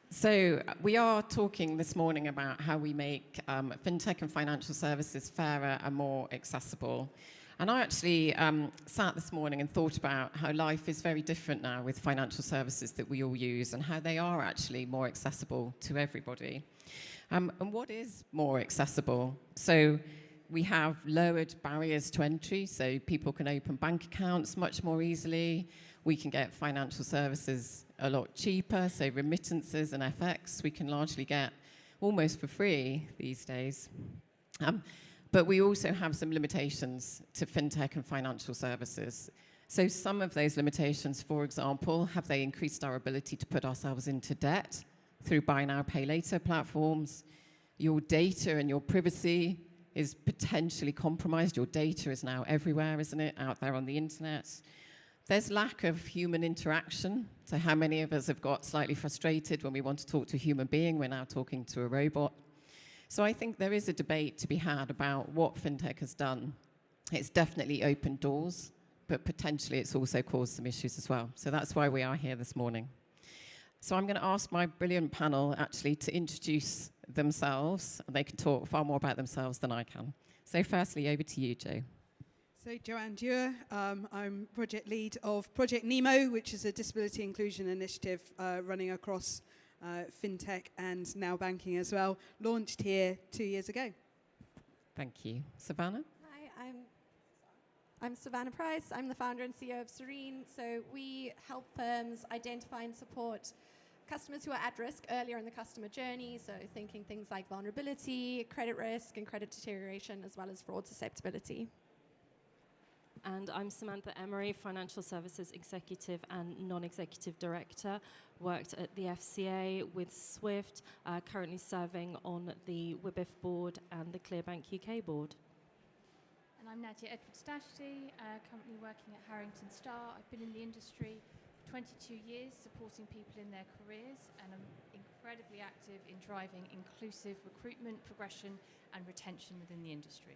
So we are talking this morning about how we make FinTech and financial services fairer and more accessible. And I actually sat this morning and thought about how life is very different now with financial services that we all use and how they are actually more accessible to everybody. And what is more accessible? So we have lowered barriers to entry, so people can open bank accounts much more easily. We can get financial services a lot cheaper, so remittances and FX we can largely get almost for free these days. But we also have some limitations to FinTech and financial services. So some of those limitations, for example, have they increased our ability to put ourselves into debt through buy now, pay later platforms? Your data and your privacy is potentially compromised. Your data is now everywhere, isn't it, out there on the internet? There's lack of human interaction. So how many of us have got slightly frustrated when we want to talk to a human being? We're now talking to a robot. So I think there is a debate to be had about what FinTech has done. It's definitely opened doors, but potentially it's also caused some issues as well. So that's why we are here this morning. So I'm going to ask my brilliant panel actually to introduce themselves. They can talk far more about themselves than I can. So firstly, over to you, Jo. So Joanne Dewar, I'm project lead of Project Nemo, which is a disability inclusion initiative running across FinTech and now banking as well, launched here 2 years ago. Thank you. Savannah? Hi, I'm Savannah Price. I'm the founder and CEO of Serene. So we help firms identify and support customers who are at risk earlier in the customer journey, so thinking things like vulnerability, credit risk, and credit deterioration, as well as fraud susceptibility. And I'm Samantha Emery, Financial Services Executive and Non-Executive Director. Worked at the FCA with Swift, currently serving on the WBIF board and the Clearbank UK board. And I'm Nadia, Edwards-Dashti, currently working at Harrington, Starr. I've been in the industry 22 years supporting people in their careers, and I'm incredibly active in driving inclusive recruitment, progression and retention within the industry.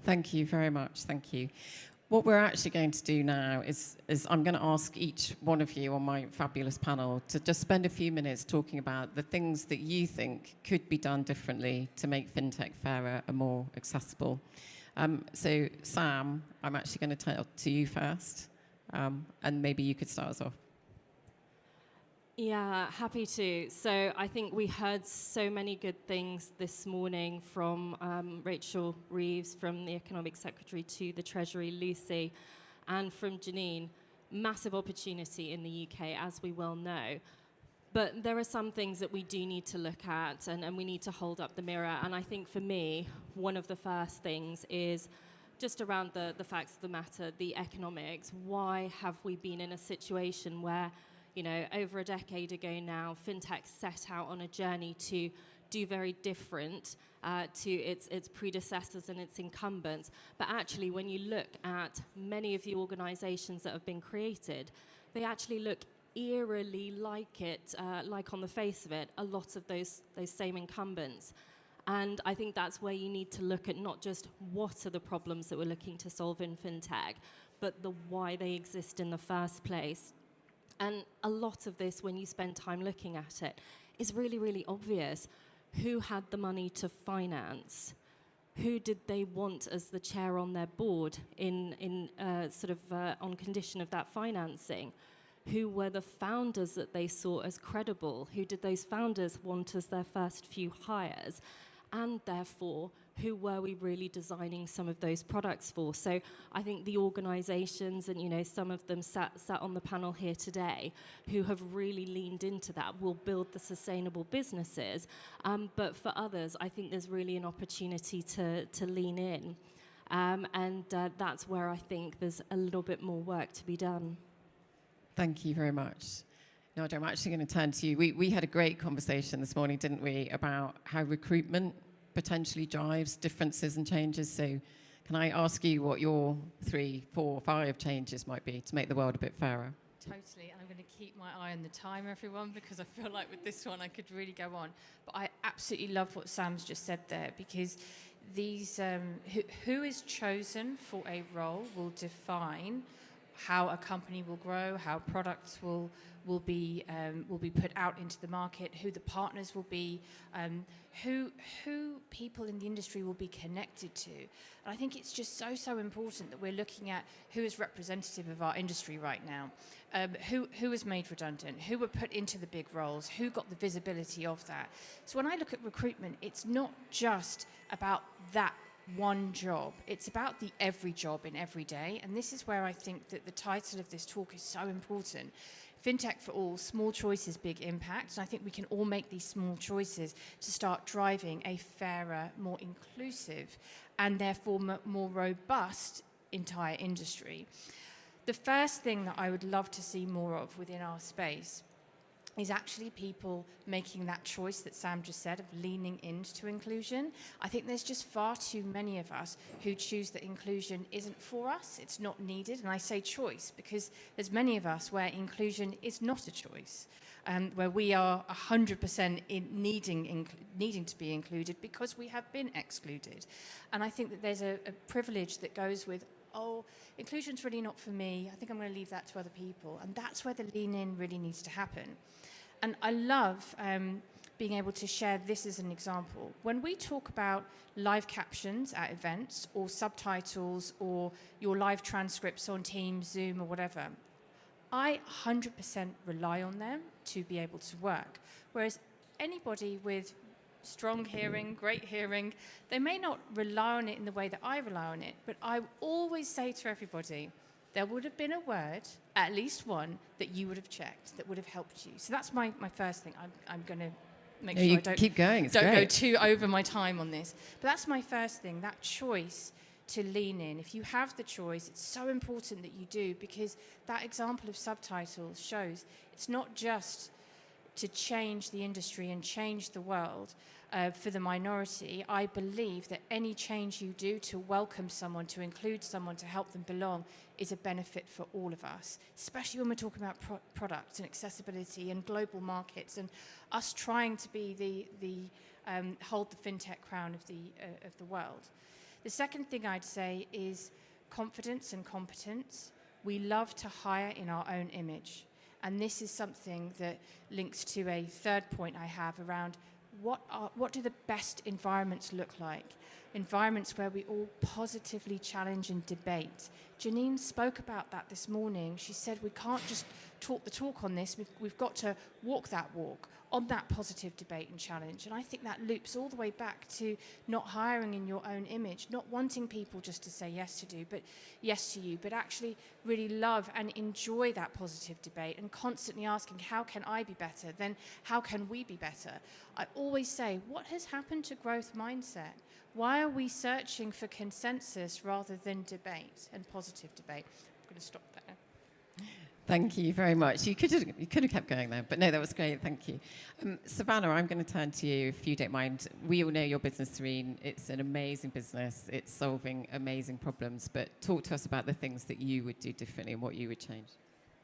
Thank you very much. Thank you. What we're actually going to do now is I'm going to ask each one of you on my fabulous panel to just spend a few minutes talking about the things that you think could be done differently to make FinTech fairer and more accessible. So Sam, I'm actually going to tell to you first, and maybe you could start us off. Yeah, happy to. So I think we heard so many good things this morning from Rachel Reeves, from the Economic Secretary, to the Treasury, Lucy, and from Janine. Massive opportunity in the UK, as we well know. But there are some things that we do need to look at, and we need to hold up the mirror. And I think for me, one of the first things is just around the facts of the matter, the economics. Why have we been in a situation where, you know, over a decade ago now, FinTech set out on a journey to do very different to its predecessors and its incumbents. But actually, when you look at many of the organizations that have been created, they actually look eerily like it, like on the face of it, a lot of those same incumbents. And I think that's where you need to look at not just what are the problems that we're looking to solve in FinTech, but the why they exist in the first place. And a lot of this, when you spend time looking at it, is really, really obvious. Who had the money to finance? Who did they want as the chair on their board on condition of that financing? Who were the founders that they saw as credible? Who did those founders want as their first few hires? And therefore, who were we really designing some of those products for? So I think the organizations, and you know, some of them sat on the panel here today, who have really leaned into that, will build the sustainable businesses. But for others, I think there's really an opportunity to lean in. That's where I think there's a little bit more work to be done. Thank you very much. Nadia, I'm actually going to turn to you. We had a great conversation this morning, didn't we, about how recruitment potentially drives differences and changes. So can I ask you what your 3, 4, 5 changes might be to make the world a bit fairer? Totally, and I'm going to keep my eye on the time, everyone, because I feel like with this one I could really go on. But I absolutely love what Sam's just said there, because these who is chosen for a role will define how a company will grow, how products will be put out into the market, who the partners will be, who people in the industry will be connected to. And I think it's just so important that we're looking at who is representative of our industry right now, who is made redundant, who were put into the big roles, who got the visibility of that. So when I look at recruitment, it's not just about that one job. It's about the every job in every day. And this is where I think that the title of this talk is so important. FinTech for all, small choices, big impact. And I think we can all make these small choices to start driving a fairer, more inclusive, and therefore more robust entire industry. The first thing that I would love to see more of within our space is actually people making that choice that Sam just said of leaning into inclusion. I think there's just far too many of us who choose that inclusion isn't for us, it's not needed. And I say choice because there's many of us where inclusion is not a choice, where we are 100% needing to be included because we have been excluded. And I think that there's a privilege that goes with, oh, inclusion's really not for me, I think I'm going to leave that to other people. And that's where the lean in really needs to happen. And I love being able to share this as an example. When we talk about live captions at events or subtitles or your live transcripts on Teams, Zoom or whatever, I 100% rely on them to be able to work. Whereas anybody with strong hearing, great hearing, they may not rely on it in the way that I rely on it, but I always say to everybody, there would have been a word, at least one, that you would have checked, that would have helped you. So that's my first thing. I'm going to make sure I don't keep going. It's don't great. go too over my time on this. But that's my first thing, that choice to lean in. If you have the choice, it's so important that you do, because that example of subtitles shows it's not just to change the industry and change the world for the minority. I believe that any change you do to welcome someone, to include someone, to help them belong, is a benefit for all of us, especially when we're talking about products and accessibility and global markets and us trying to be hold the FinTech crown of the world. The second thing I'd say is confidence and competence. We love to hire in our own image. And this is something that links to a third point I have around what do the best environments look like? Environments where we all positively challenge and debate. Janine spoke about that this morning. She said we can't just talk the talk on this. We've got to walk that walk on that positive debate and challenge. And I think that loops all the way back to not hiring in your own image, not wanting people just to say yes to you, but actually really love and enjoy that positive debate and constantly asking, how can I be better? Then how can we be better? I always say, what has happened to growth mindset? Why are we searching for consensus rather than debate and positive debate? I'm going to stop there. Thank you very much. You could have kept going there, but no, that was great. Thank you. Savannah, I'm going to turn to you if you don't mind. We all know your business, Serene. It's an amazing business. It's solving amazing problems. But talk to us about the things that you would do differently and what you would change.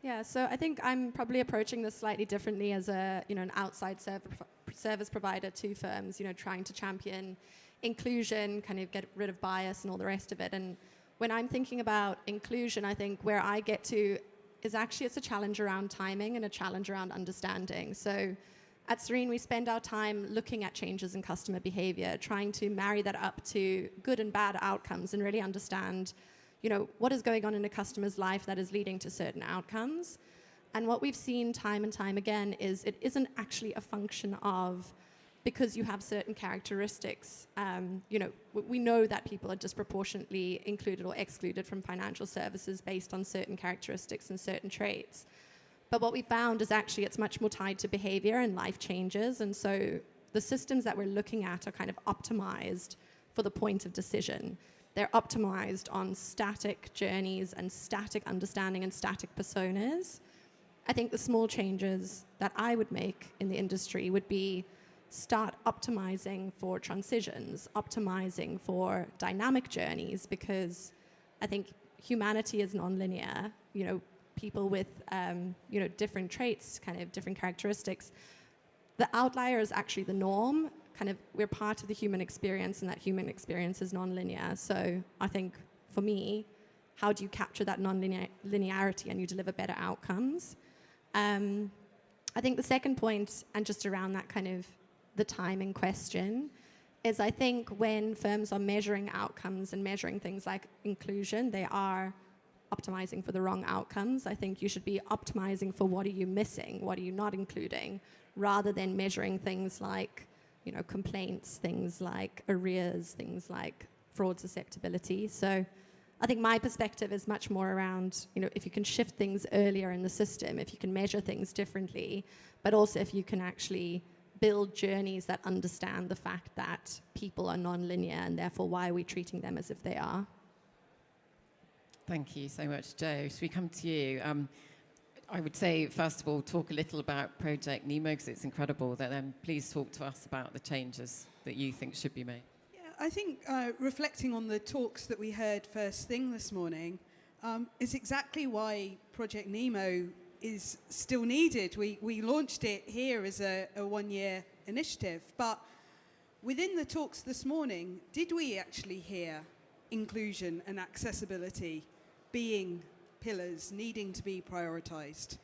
Yeah, so I think I'm probably approaching this slightly differently as an outside service provider to firms, trying to champion inclusion, kind of get rid of bias and all the rest of it. And when I'm thinking about inclusion, I think where I get to is actually it's a challenge around timing and a challenge around understanding. So at Serene, we spend our time looking at changes in customer behavior, trying to marry that up to good and bad outcomes and really understand, what is going on in a customer's life that is leading to certain outcomes. And what we've seen time and time again is it isn't actually a function of because you have certain characteristics. We know that people are disproportionately included or excluded from financial services based on certain characteristics and certain traits. But what we found is actually it's much more tied to behavior and life changes. And so the systems that we're looking at are kind of optimized for the point of decision. They're optimized on static journeys and static understanding and static personas. I think the small changes that I would make in the industry would be start optimizing for transitions, optimizing for dynamic journeys, because I think humanity is nonlinear. People with different traits, kind of different characteristics. The outlier is actually the norm. Kind of we're part of the human experience, and that human experience is nonlinear. So I think for me, how do you capture that non-linearity and you deliver better outcomes? I think the second point, and just around that kind of the timing question, is I think when firms are measuring outcomes and measuring things like inclusion, they are optimizing for the wrong outcomes. I think you should be optimizing for what are you missing, what are you not including, rather than measuring things like, you know, complaints, things like arrears, things like fraud susceptibility. So I think my perspective is much more around, you know, if you can shift things earlier in the system, if you can measure things differently, but also if you can actually build journeys that understand the fact that people are non-linear and therefore why are we treating them as if they are. Thank you so much, Jo. Should we come to you? I would say, first of all, talk a little about Project Nemo, because it's incredible. Then please talk to us about the changes that you think should be made. I think reflecting on the talks that we heard first thing this morning is exactly why Project Nemo is still needed. We launched it here as a one-year initiative, but within the talks this morning, did we actually hear inclusion and accessibility being pillars needing to be prioritized?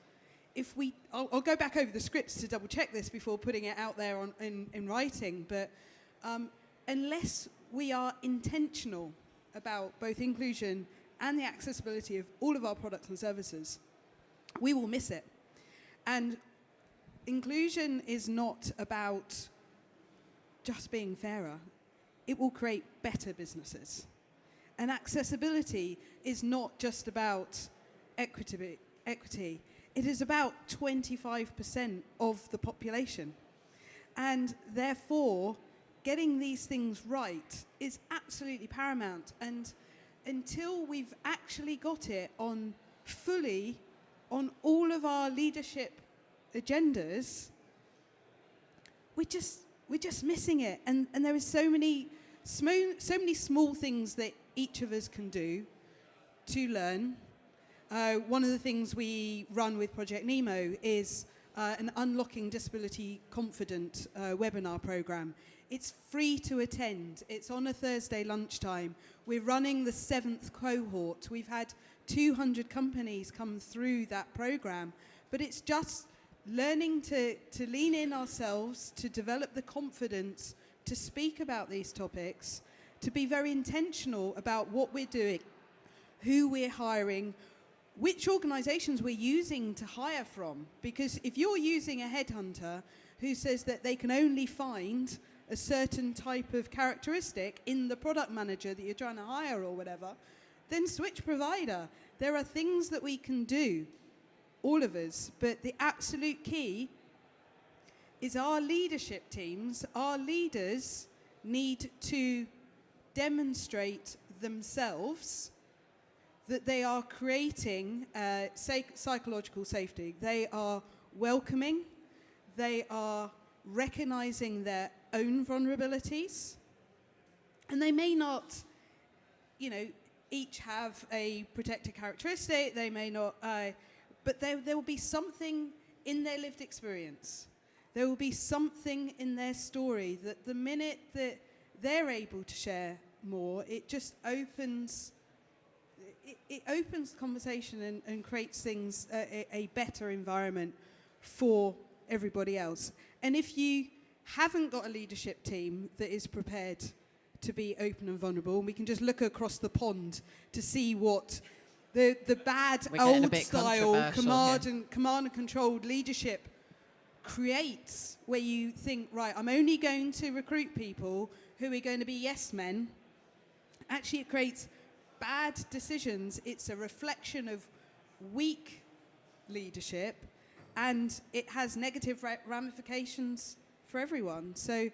I'll go back over the scripts to double check this before putting it out there in writing, but unless we are intentional about both inclusion and the accessibility of all of our products and services, we will miss it. And inclusion is not about just being fairer. It will create better businesses. And accessibility is not just about equity. It is about 25% of the population. And therefore, getting these things right is absolutely paramount. And until we've actually got it on fully on all of our leadership agendas, we're just missing it. And there is so many small things that each of us can do to learn. One of the things we run with Project Nemo is an Unlocking Disability Confident webinar program. It's free to attend. It's on a Thursday lunchtime. We're running the 7th cohort. We've had 200 companies come through that program. But it's just learning to lean in ourselves, to develop the confidence to speak about these topics, to be very intentional about what we're doing, who we're hiring, which organizations we're using to hire from. Because if you're using a headhunter who says that they can only find a certain type of characteristic in the product manager that you're trying to hire or whatever, then switch provider. There are things that we can do, all of us, but the absolute key is our leadership teams, our leaders need to demonstrate themselves that they are creating psychological safety. They are welcoming, they are recognizing their own vulnerabilities, and they may not, each have a protected characteristic, they may not, but there will be something in their lived experience. There will be something in their story that the minute that they're able to share more, it just opens, it opens the conversation and creates things, a better environment for everybody else. And if you haven't got a leadership team that is prepared to be open and vulnerable, and we can just look across the pond to see what the bad old style command and controlled leadership creates, where you think, right, I'm only going to recruit people who are going to be yes men. Actually, it creates bad decisions. It's a reflection of weak leadership, and it has negative ramifications for everyone. So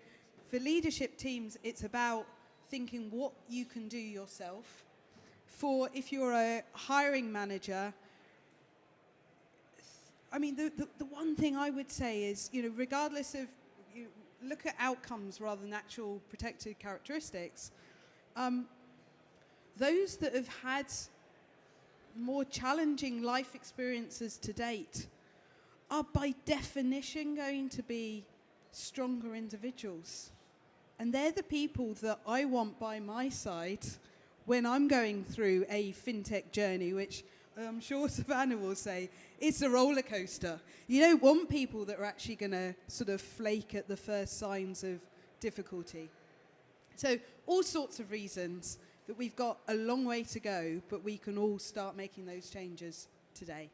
for leadership teams, it's about thinking what you can do yourself. For if you're a hiring manager, I mean, the one thing I would say is, regardless of, look at outcomes rather than actual protected characteristics. Those that have had more challenging life experiences to date are by definition going to be stronger individuals. And they're the people that I want by my side when I'm going through a FinTech journey, which I'm sure Savannah will say, it's a roller coaster. You don't want people that are actually going to sort of flake at the first signs of difficulty. So all sorts of reasons that we've got a long way to go, but we can all start making those changes today.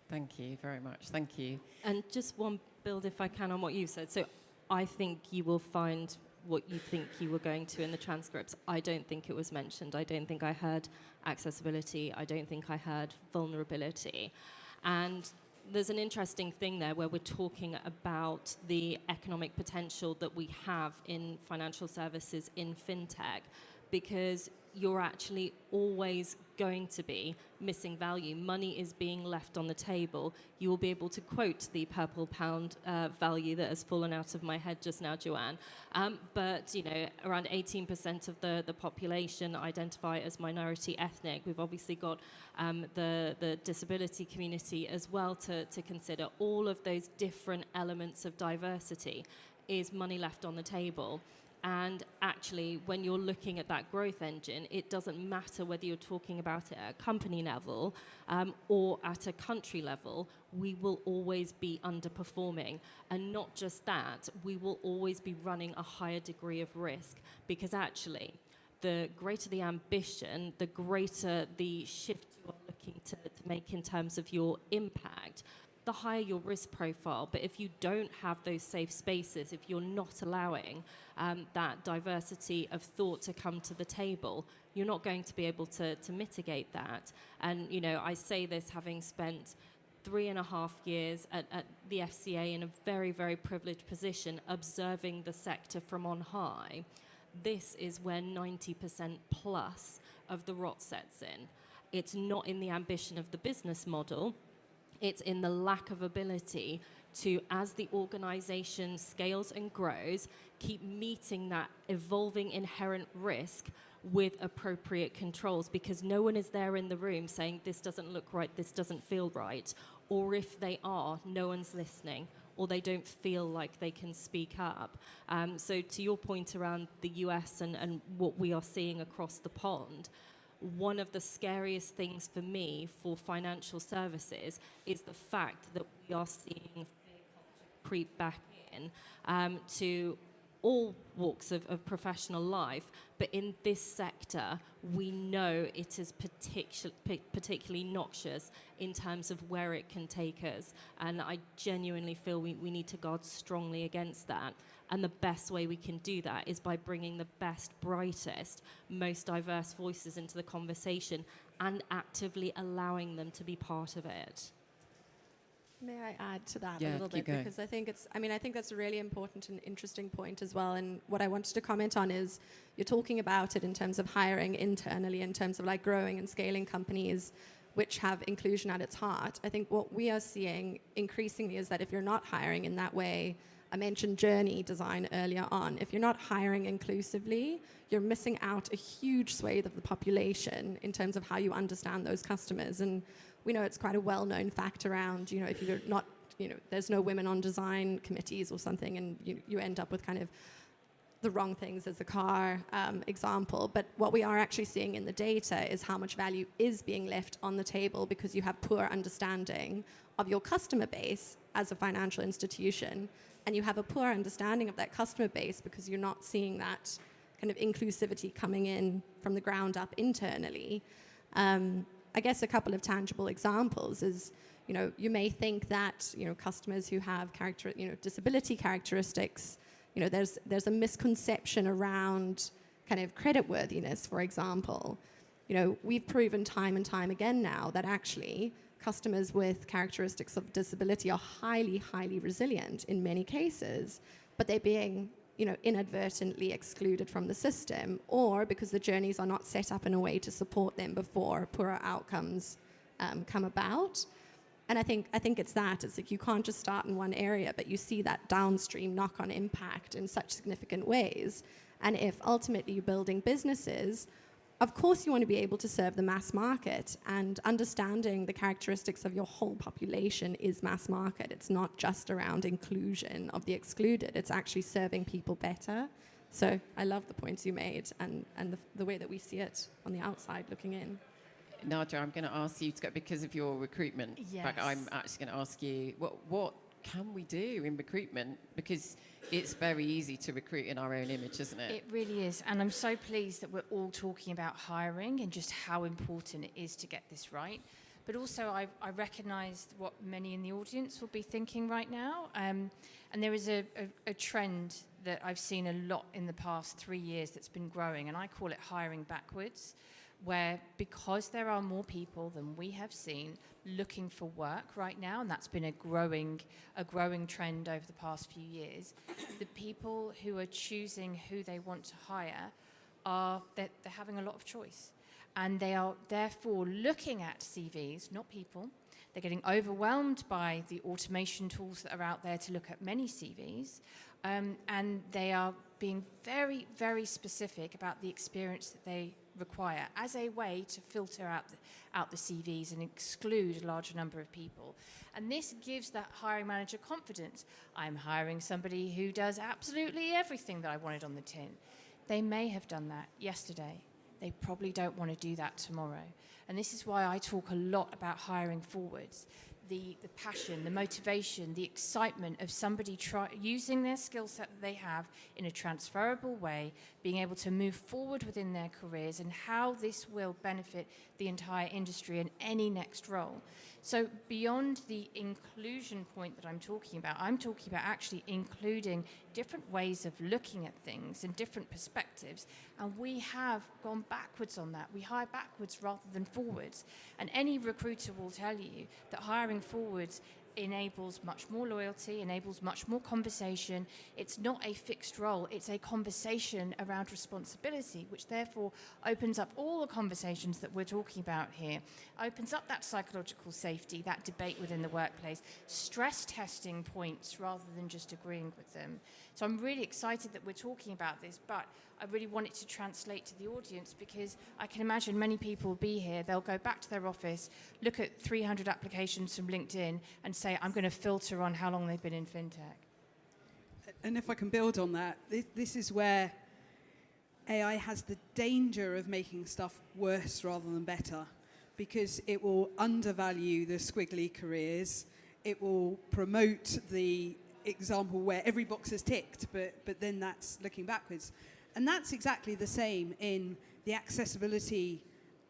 Thank you very much. Thank you. And just one build, if I can, on what you said. So I think you will find what you think you were going to in the transcripts. I don't think it was mentioned. I don't think I heard accessibility. I don't think I heard vulnerability. And there's an interesting thing there where we're talking about the economic potential that we have in financial services in FinTech, because you're actually always going to be missing value. Money is being left on the table. You will be able to quote the purple pound value that has fallen out of my head just now, Joanne. But around 18% of the population identify as minority ethnic. We've obviously got the disability community as well to consider. All of those different elements of diversity is money left on the table. And actually, when you're looking at that growth engine, it doesn't matter whether you're talking about it at a company level or at a country level, we will always be underperforming. And not just that, we will always be running a higher degree of risk, because actually, the greater the ambition, the greater the shift you are looking to make in terms of your impact, the higher your risk profile. But if you don't have those safe spaces, if you're not allowing that diversity of thought to come to the table, you're not going to be able to mitigate that. And, I say this having spent 3.5 years at the FCA in a very, very privileged position, observing the sector from on high. This is where 90% plus of the rot sets in. It's not in the ambition of the business model. It's in the lack of ability to, as the organization scales and grows, keep meeting that evolving inherent risk with appropriate controls, because no one is there in the room saying, this doesn't look right, this doesn't feel right. Or if they are, no one's listening, or they don't feel like they can speak up. So to your point around the US and what we are seeing across the pond, one of the scariest things for me for financial services is the fact that we are seeing fear culture creep back in to all walks of professional life. But in this sector, we know it is particularly noxious in terms of where it can take us. And I genuinely feel we need to guard strongly against that. And the best way we can do that is by bringing the best, brightest, most diverse voices into the conversation and actively allowing them to be part of it. May I add to that Yeah, a little keep bit? going. Because I think that's a really important and interesting point as well. And what I wanted to comment on is you're talking about it in terms of hiring internally, in terms of like growing and scaling companies which have inclusion at its heart. I think what we are seeing increasingly is that if you're not hiring in that way, I mentioned journey design earlier on. If you're not hiring inclusively, you're missing out a huge swathe of the population in terms of how you understand those customers. And we know it's quite a well-known fact around, if you're not, there's no women on design committees or something, and you end up with kind of the wrong things as the car example. But what we are actually seeing in the data is how much value is being left on the table because you have poor understanding of your customer base as a financial institution. And you have a poor understanding of that customer base because you're not seeing that kind of inclusivity coming in from the ground up internally. I guess a couple of tangible examples is, you may think that, customers who have disability characteristics, there's a misconception around kind of creditworthiness, for example. We've proven time and time again now that actually customers with characteristics of disability are highly, highly resilient in many cases, but they're being, inadvertently excluded from the system, or because the journeys are not set up in a way to support them before poorer outcomes come about. And I think it's like you can't just start in one area, but you see that downstream knock-on impact in such significant ways. And if ultimately you're building businesses, of course you want to be able to serve the mass market, and understanding the characteristics of your whole population is mass market. It's not just around inclusion of the excluded. It's actually serving people better, So I love the points you made and the way that we see it on the outside looking in. Nadia, I'm going to ask you to go, because of your recruitment, Yes. I'm actually going to ask you, what can we do in recruitment? Because it's very easy to recruit in our own image, isn't it? It really is. And I'm so pleased that we're all talking about hiring and just how important it is to get this right. But also, I recognised what many in the audience will be thinking right now. And there is a trend that I've seen a lot in the past 3 years that's been growing, and I call it hiring backwards, where because there are more people than we have seen looking for work right now, and that's been a growing trend over the past few years, the people who are choosing who they want to hire they're having a lot of choice. And they are therefore looking at CVs, not people. They're getting overwhelmed by the automation tools that are out there to look at many CVs. And they are being very, very specific about the experience that they require as a way to filter out the CVs and exclude a larger number of people. And this gives that hiring manager confidence. I'm hiring somebody who does absolutely everything that I wanted on the tin. They may have done that yesterday. They probably don't want to do that tomorrow. And this is why I talk a lot about hiring forwards. The passion, the motivation, the excitement of somebody using their skill set that they have in a transferable way, being able to move forward within their careers, and how this will benefit the entire industry and any next role. So beyond the inclusion point that I'm talking about actually including different ways of looking at things and different perspectives. And we have gone backwards on that. We hire backwards rather than forwards. And any recruiter will tell you that hiring forwards enables much more loyalty, enables much more conversation. It's not a fixed role, it's a conversation around responsibility, which therefore opens up all the conversations that we're talking about here, opens up that psychological safety, that debate within the workplace, stress testing points rather than just agreeing with them. So I'm really excited that we're talking about this, but I really want it to translate to the audience, because I can imagine many people will be here, they'll go back to their office, look at 300 applications from LinkedIn and say, I'm going to filter on how long they've been in FinTech. And if I can build on that, this is where AI has the danger of making stuff worse rather than better, because it will undervalue the squiggly careers. It will promote the example where every box is ticked, but then that's looking backwards. And that's exactly the same in the accessibility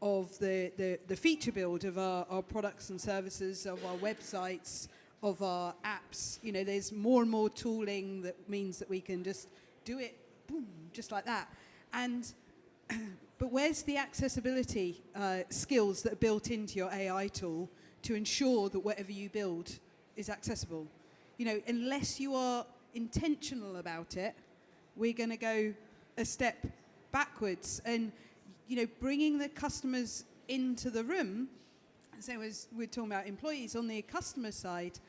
of the feature build of our products and services, of our websites, of our apps. You know, there's more and more tooling that means that we can just do it, boom, just like that. And but where's the accessibility skills that are built into your AI tool to ensure that whatever you build is accessible? You know, unless you are intentional about it, we're going to go a step backwards. And, you know, bringing the customers into the room, so as we're talking about employees, on the customer side,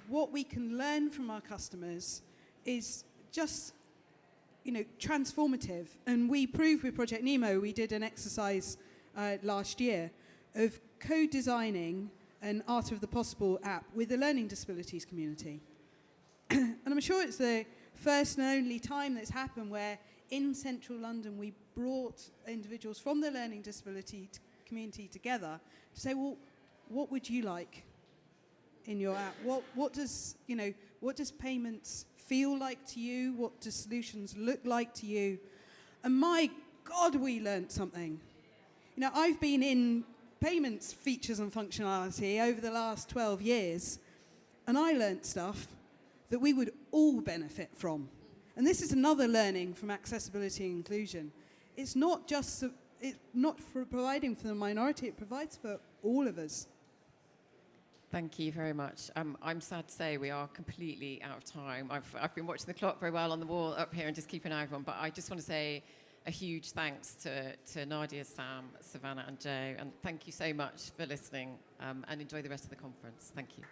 what we can learn from our customers is just, you know, transformative. And we proved with Project Nemo, we did an exercise last year of co-designing an Art of the Possible app with the learning disabilities community. And I'm sure it's the first and only time that's happened where in central London we brought individuals from the learning disability community together to say, well, what would you like in your app? What does payments feel like to you? What do solutions look like to you? And my God, we learnt something. You know, I've been in payments features and functionality over the last 12 years, and I learnt stuff that we would all benefit from. And this is another learning from accessibility and inclusion. It's not just, it's not for providing for the minority, it provides for all of us. Thank you very much. I'm sad to say we are completely out of time. I've been watching the clock very well on the wall up here and just keeping an eye on everyone, but I just want to say a huge thanks to Nadia, Sam, Savannah and Joe, and thank you so much for listening, and enjoy the rest of the conference. Thank you.